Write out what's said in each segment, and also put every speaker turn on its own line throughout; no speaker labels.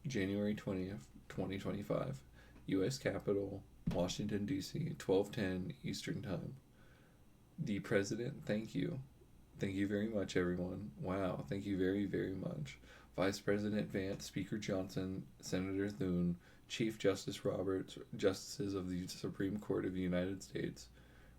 January 20th, 2025. U.S. Capitol, Washington, D.C., 12:10 Eastern Time. The President, thank you. Thank you very much, everyone. Wow, thank you very, very much. Vice President Vance, Speaker Johnson, Senator Thune, Chief Justice Roberts, Justices of the Supreme Court of the United States,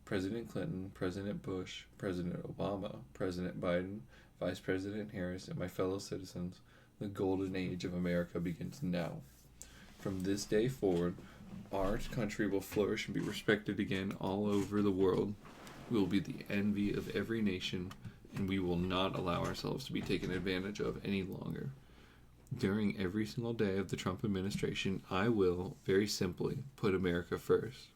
President Clinton, President Bush, President Obama, President Biden, Vice President Harris, and my fellow citizens, the golden age of America begins now. From this day forward, our country will flourish and be respected again all over the world. We will be the envy of every nation, and we will not allow ourselves to be taken advantage of any longer. During every single day of the Trump administration, I will, very simply, put America first.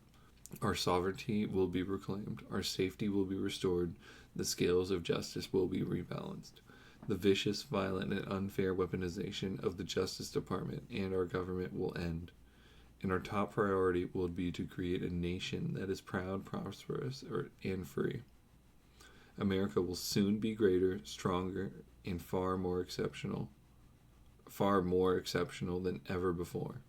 Our sovereignty will be reclaimed. Our safety will be restored. The scales of justice will be rebalanced. The vicious, violent, and unfair weaponization of the Justice Department and our government will end. And our top priority will be to create a nation that is proud, prosperous, and free. America will soon be greater, stronger, and far more exceptional than ever before.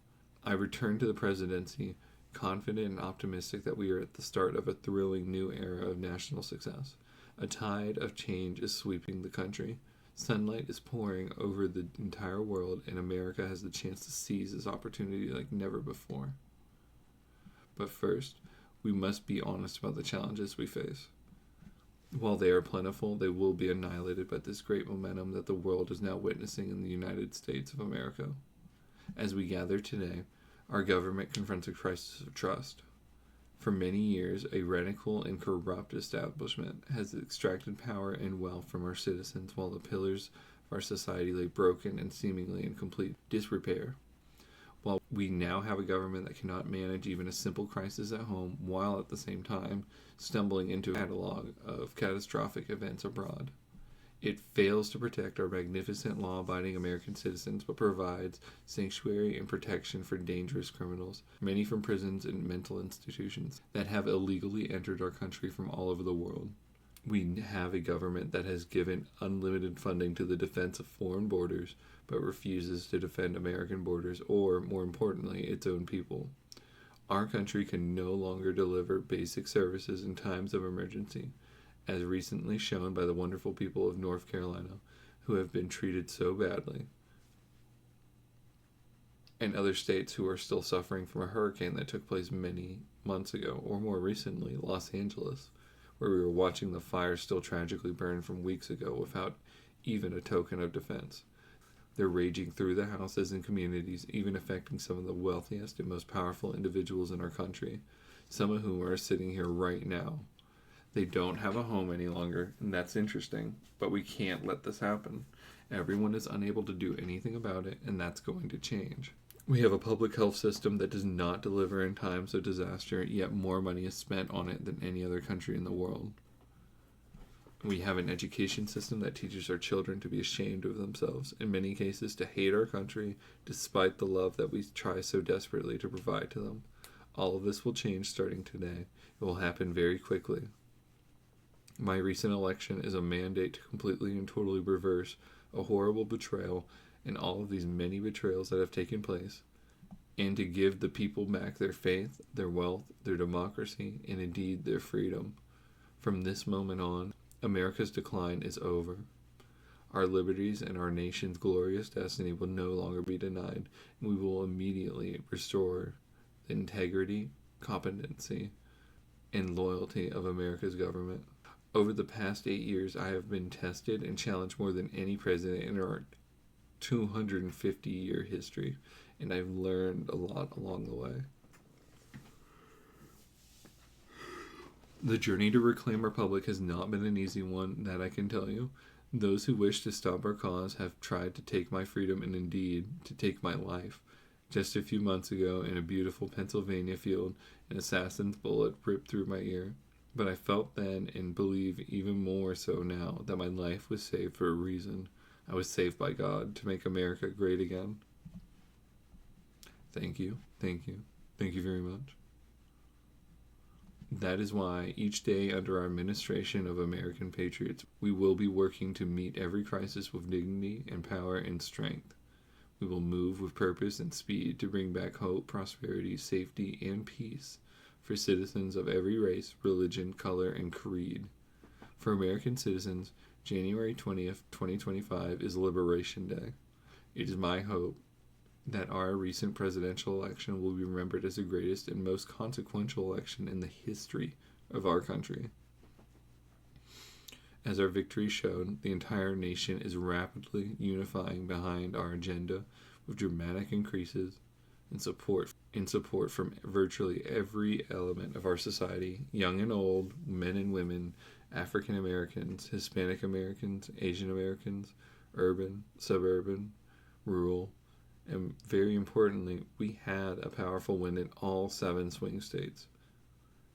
I return to the presidency confident and optimistic that we are at the start of a thrilling new era of national success. A tide of change is sweeping the country. Sunlight is pouring over the entire world, and America has the chance to seize this opportunity like never before. But first, we must be honest about the challenges we face. While they are plentiful, they will be annihilated by this great momentum that the world is now witnessing in the United States of America. As we gather today, our government confronts a crisis of trust. For many years, a radical and corrupt establishment has extracted power and wealth from our citizens while the pillars of our society lay broken and seemingly in complete disrepair. While we now have a government that cannot manage even a simple crisis at home, while at the same time stumbling into a catalog of catastrophic events abroad. It fails to protect our magnificent law-abiding American citizens, but provides sanctuary and protection for dangerous criminals, many from prisons and mental institutions, that have illegally entered our country from all over the world. We have a government that has given unlimited funding to the defense of foreign borders, but refuses to defend American borders or, more importantly, its own people. Our country can no longer deliver basic services in times of emergency, as recently shown by the wonderful people of North Carolina, who have been treated so badly, and other states who are still suffering from a hurricane that took place many months ago, or more recently, Los Angeles, where we were watching the fire still tragically burn from weeks ago without even a token of defense. They're raging through the houses and communities, even affecting some of the wealthiest and most powerful individuals in our country, some of whom are sitting here right now. They don't have a home any longer, and that's interesting, but we can't let this happen. Everyone is unable to do anything about it, and that's going to change. We have a public health system that does not deliver in times of disaster, yet more money is spent on it than any other country in the world. We have an education system that teaches our children to be ashamed of themselves, in many cases to hate our country, despite the love that we try so desperately to provide to them. All of this will change starting today. It will happen very quickly. My recent election is a mandate to completely and totally reverse a horrible betrayal and all of these many betrayals that have taken place, and to give the people back their faith, their wealth, their democracy, and indeed their freedom. From this moment on, America's decline is over. Our liberties and our nation's glorious destiny will no longer be denied, and we will immediately restore the integrity, competency, and loyalty of America's government. Over the past 8 years, I have been tested and challenged more than any president in our 250-year history, and I've learned a lot along the way. The journey to reclaim our republic has not been an easy one, that I can tell you. Those who wish to stop our cause have tried to take my freedom and indeed to take my life. Just a few months ago, in a beautiful Pennsylvania field, an assassin's bullet ripped through my ear. But I felt then, and believe even more so now, that my life was saved for a reason. I was saved by God to make America great again. Thank you, thank you, thank you very much. That is why each day under our administration of American patriots, we will be working to meet every crisis with dignity and power and strength. We will move with purpose and speed to bring back hope, prosperity, safety, and peace for citizens of every race, religion, color, and creed. For American citizens, January 20th, 2025 is Liberation Day. It is my hope that our recent presidential election will be remembered as the greatest and most consequential election in the history of our country. As our victory showed, the entire nation is rapidly unifying behind our agenda with dramatic increases in support from virtually every element of our society, young and old, men and women, African Americans, Hispanic Americans, Asian Americans, urban, suburban, rural, and very importantly, we had a powerful win in all 7 swing states.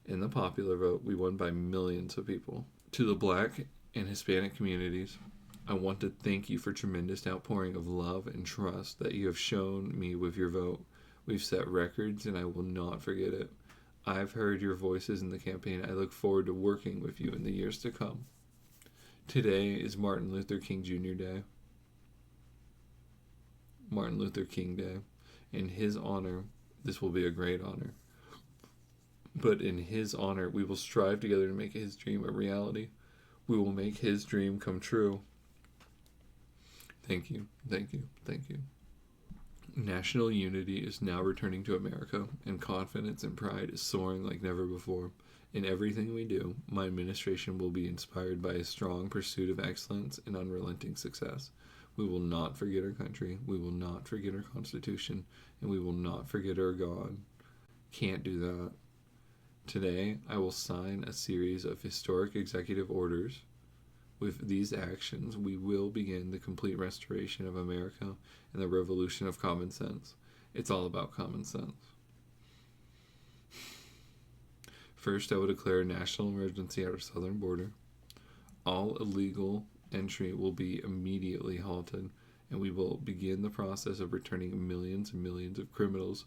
In the popular vote, we won by millions of people. To the Black and Hispanic communities, I want to thank you for tremendous outpouring of love and trust that you have shown me with your vote. We've set records and I will not forget it. I've heard your voices in the campaign. I look forward to working with you in the years to come. Today is Martin Luther King Jr. Day. Martin Luther King Day. In his honor, this will be a great honor. But in his honor, we will strive together to make his dream a reality. We will make his dream come true. Thank you, thank you, thank you. National unity is now returning to America, and confidence and pride is soaring like never before. In everything we do, my administration will be inspired by a strong pursuit of excellence and unrelenting success. We will not forget our country, we will not forget our Constitution, and we will not forget our God. Can't do that. Today, I will sign a series of historic executive orders. With these actions, we will begin the complete restoration of America and the revolution of common sense. It's all about common sense. First, I will declare a national emergency at our southern border. All illegal entry will be immediately halted, and we will begin the process of returning millions and millions of criminals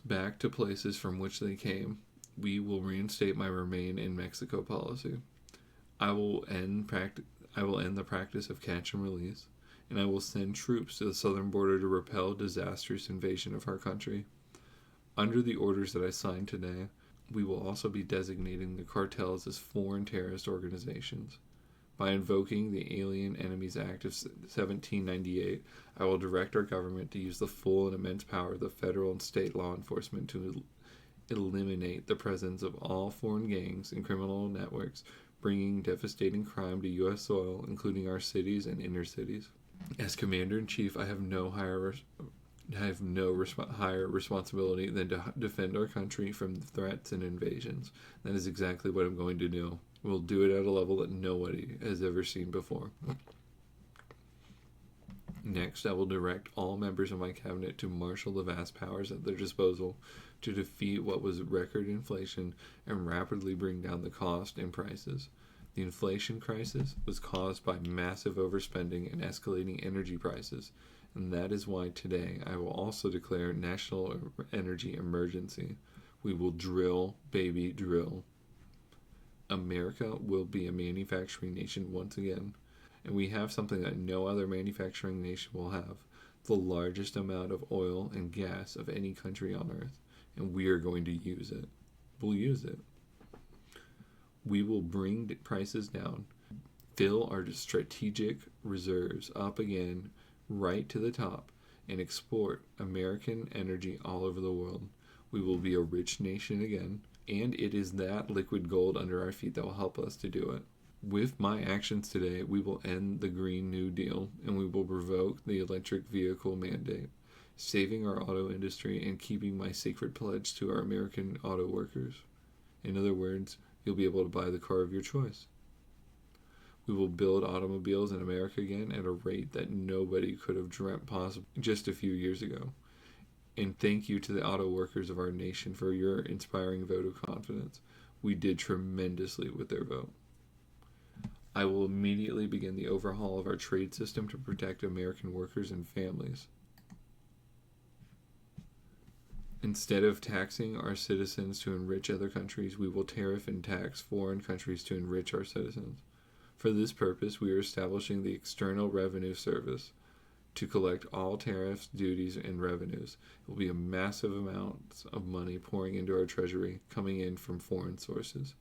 back to places from which they came. We will reinstate my remain in Mexico policy. I will end the practice of catch and release, and I will send troops to the southern border to repel disastrous invasion of our country. Under the orders that I signed today, we will also be designating the cartels as foreign terrorist organizations. By invoking the Alien Enemies Act of 1798, I will direct our government to use the full and immense power of the federal and state law enforcement to eliminate the presence of all foreign gangs and criminal networks bringing devastating crime to U.S. soil, including our cities and inner cities. As Commander-in-Chief, I have no higher responsibility than to defend our country from threats and invasions. That is exactly what I'm going to do. We'll do it at a level that nobody has ever seen before. Next, I will direct all members of my cabinet to marshal the vast powers at their disposal to defeat what was record inflation and rapidly bring down the cost and prices. The inflation crisis was caused by massive overspending and escalating energy prices, and that is why today I will also declare national energy emergency. We will drill, baby, drill. America will be a manufacturing nation once again, and we have something that no other manufacturing nation will have, the largest amount of oil and gas of any country on earth, and we are going to use it. We'll use it. We will bring prices down, fill our strategic reserves up again right to the top, and export American energy all over the world. We will be a rich nation again, and it is that liquid gold under our feet that will help us to do it. With my actions today, we will end the Green New Deal, and we will revoke the electric vehicle mandate, saving our auto industry and keeping my sacred pledge to our American auto workers. In other words, you'll be able to buy the car of your choice. We will build automobiles in America again at a rate that nobody could have dreamt possible just a few years ago. And thank you to the auto workers of our nation for your inspiring vote of confidence. We did tremendously with their vote. I will immediately begin the overhaul of our trade system to protect American workers and families. Instead of taxing our citizens to enrich other countries, we will tariff and tax foreign countries to enrich our citizens. For this purpose, we are establishing the External Revenue Service to collect all tariffs, duties, and revenues. It will be a massive amount of money pouring into our treasury, coming in from foreign sources.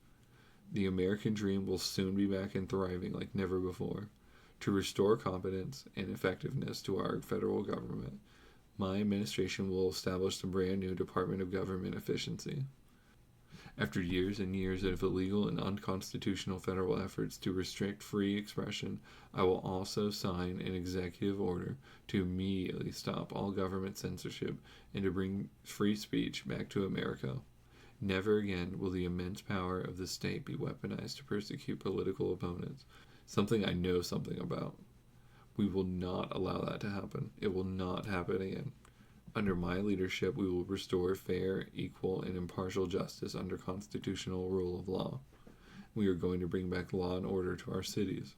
The American dream will soon be back and thriving like never before. To restore competence and effectiveness to our federal government, my administration will establish the brand new Department of Government Efficiency. After years and years of illegal and unconstitutional federal efforts to restrict free expression, I will also sign an executive order to immediately stop all government censorship and to bring free speech back to America. Never again will the immense power of the state be weaponized to persecute political opponents, something I know something about. We will not allow that to happen. It will not happen again. Under my leadership, we will restore fair, equal, and impartial justice under constitutional rule of law. We are going to bring back law and order to our cities.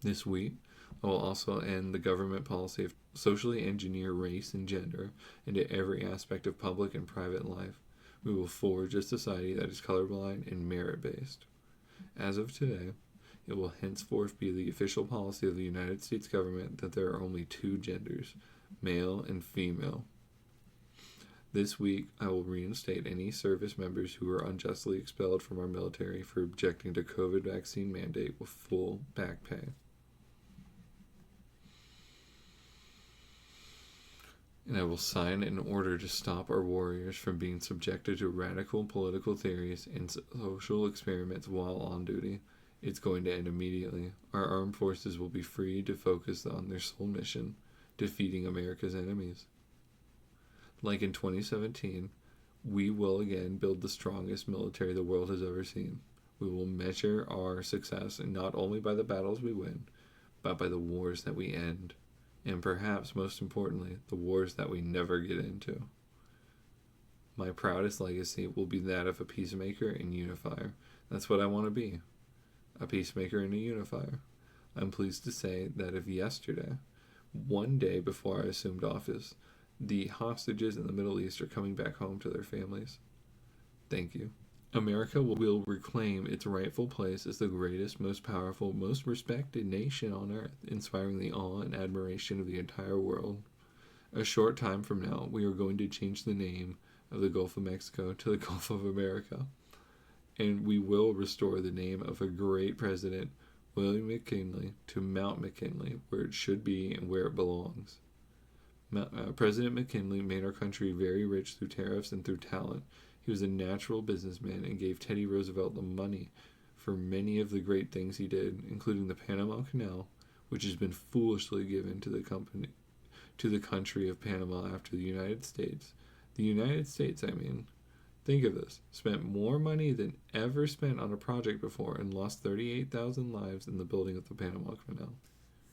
This week, I will also end the government policy of socially engineer race and gender into every aspect of public and private life. We will forge a society that is colorblind and merit-based. As of today, it will henceforth be the official policy of the United States government that there are only two genders, male and female. This week, I will reinstate any service members who were unjustly expelled from our military for objecting to COVID vaccine mandate with full back pay. And I will sign an order to stop our warriors from being subjected to radical political theories and social experiments while on duty. It's going to end immediately. Our armed forces will be free to focus on their sole mission, defeating America's enemies. Like in 2017, we will again build the strongest military the world has ever seen. We will measure our success not only by the battles we win, but by the wars that we end. And perhaps most importantly, the wars that we never get into. My proudest legacy will be that of a peacemaker and unifier. That's what I want to be. A peacemaker and a unifier. I'm pleased to say that if yesterday, one day before I assumed office, the hostages in the Middle East are coming back home to their families. Thank you. America will reclaim its rightful place as the greatest, most powerful, most respected nation on earth, inspiring the awe and admiration of the entire world. A short time from now, we are going to change the name of the Gulf of Mexico to the Gulf of America. And we will restore the name of a great president, William McKinley, to Mount McKinley, where it should be and where it belongs. President McKinley made our country very rich through tariffs and through talent. He was a natural businessman and gave Teddy Roosevelt the money for many of the great things he did, including the Panama Canal, which has been foolishly given to the country of Panama after the United States. The United States, think of this, spent more money than ever spent on a project before and lost 38,000 lives in the building of the Panama Canal.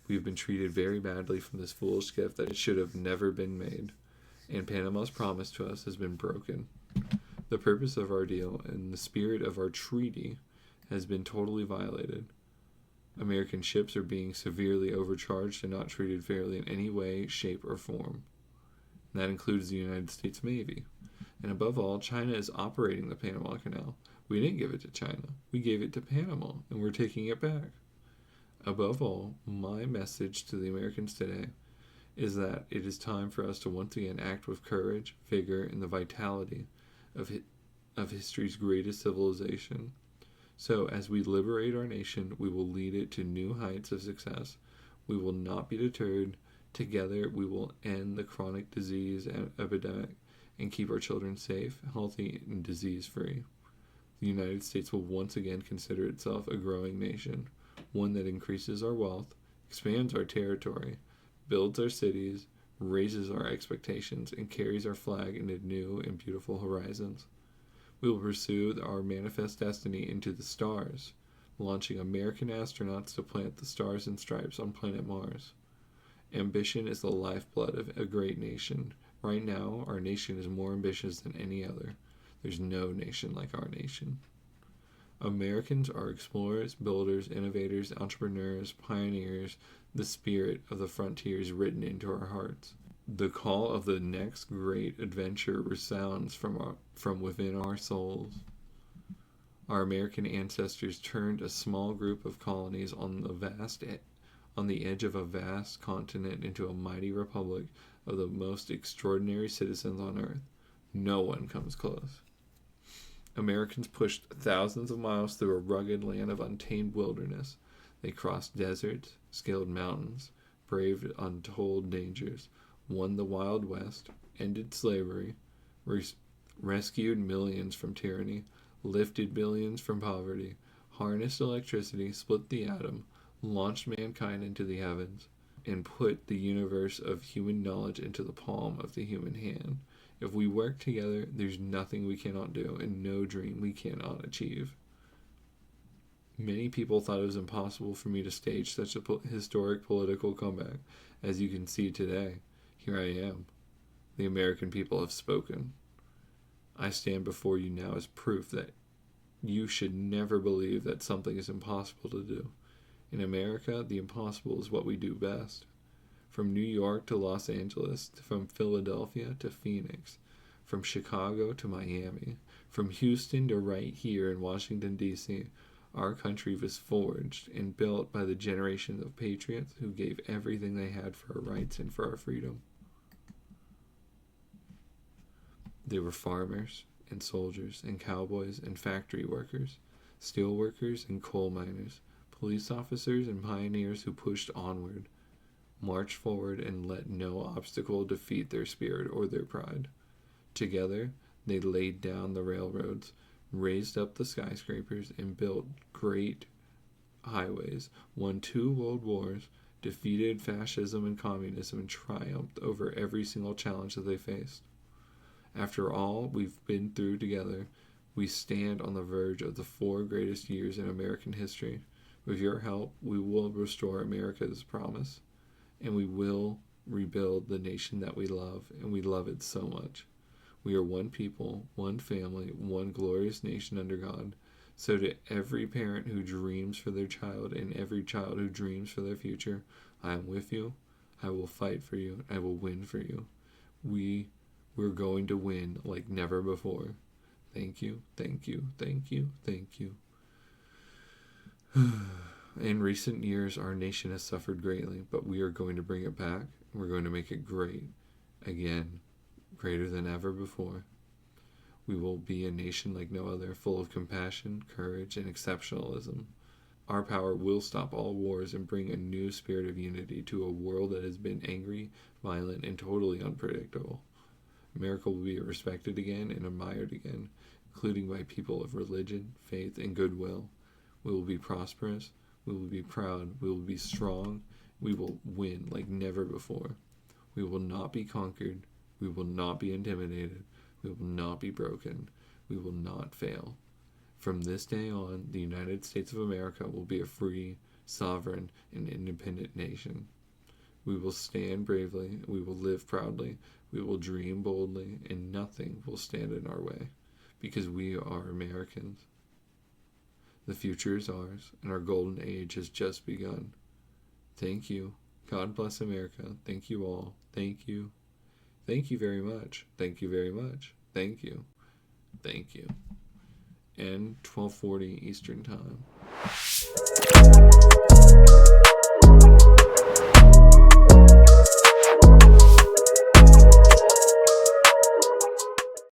We have been treated very badly from this foolish gift that it should have never been made, and Panama's promise to us has been broken. The purpose of our deal and the spirit of our treaty has been totally violated. American ships are being severely overcharged and not treated fairly in any way, shape, or form. And that includes the United States Navy. And above all, China is operating the Panama Canal. We didn't give it to China. We gave it to Panama, and we're taking it back. Above all, my message to the Americans today is that it is time for us to once again act with courage, vigor, and the vitality of history's greatest civilization. So, as we liberate our nation, we will lead it to new heights of success. We will not be deterred. Together, we will end the chronic disease epidemic and keep our children safe, healthy, and disease-free. The United States will once again consider itself a growing nation, one that increases our wealth, expands our territory, builds our cities, raises our expectations, and carries our flag into new and beautiful horizons. We will pursue our manifest destiny into the stars, launching American astronauts to plant the stars and stripes on planet Mars. Ambition is the lifeblood of a great nation. Right now, our nation is more ambitious than any other. There's no nation like our nation. Americans are explorers, builders, innovators, entrepreneurs, pioneers. The spirit of the frontier is written into our hearts. The call of the next great adventure resounds from within our souls. Our American ancestors turned a small group of colonies on the edge of a vast continent into a mighty republic of the most extraordinary citizens on earth. No one comes close. Americans pushed thousands of miles through a rugged land of untamed wilderness. They crossed deserts, scaled mountains, braved untold dangers, won the Wild West, ended slavery, rescued millions from tyranny, lifted billions from poverty, harnessed electricity, split the atom, launched mankind into the heavens, and put the universe of human knowledge into the palm of the human hand. If we work together, there's nothing we cannot do and no dream we cannot achieve. Many people thought it was impossible for me to stage such a historic political comeback. As you can see today, here I am. The American people have spoken. I stand before you now as proof that you should never believe that something is impossible to do. In America, the impossible is what we do best. From New York to Los Angeles, from Philadelphia to Phoenix, from Chicago to Miami, from Houston to right here in Washington, D.C., our country was forged and built by the generations of patriots who gave everything they had for our rights and for our freedom. They were farmers and soldiers and cowboys and factory workers, steel workers and coal miners, police officers and pioneers who pushed onward, marched forward, and let no obstacle defeat their spirit or their pride. Together, they laid down the railroads, raised up the skyscrapers, and built great highways, won 2 world wars, defeated fascism and communism, and triumphed over every single challenge that they faced. After all we've been through together, we stand on the verge of the 4 greatest years in American history. With your help, we will restore America's promise, and we will rebuild the nation that we love, and we love it so much. We are one people, one family, one glorious nation under God. So to every parent who dreams for their child and every child who dreams for their future, I am with you. I will fight for you. I will win for you. We're going to win like never before. Thank you, thank you, thank you, thank you. In recent years, our nation has suffered greatly, but we are going to bring it back. We're going to make it great again, greater than ever before. We will be a nation like no other, full of compassion, courage, and exceptionalism. Our power will stop all wars and bring a new spirit of unity to a world that has been angry, violent, and totally unpredictable. America will be respected again and admired again, including by people of religion, faith, and goodwill. We will be prosperous. We will be proud. We will be strong. We will win like never before. We will not be conquered. We will not be intimidated. We will not be broken. We will not fail. From this day on, the United States of America will be a free, sovereign, and independent nation. We will stand bravely. We will live proudly. We will dream boldly, and nothing will stand in our way, because we are Americans. The future is ours, and our golden age has just begun. Thank you. God bless America. Thank you all. Thank you. Thank you very much. Thank you very much. Thank you. Thank you. And 12:40 Eastern Time.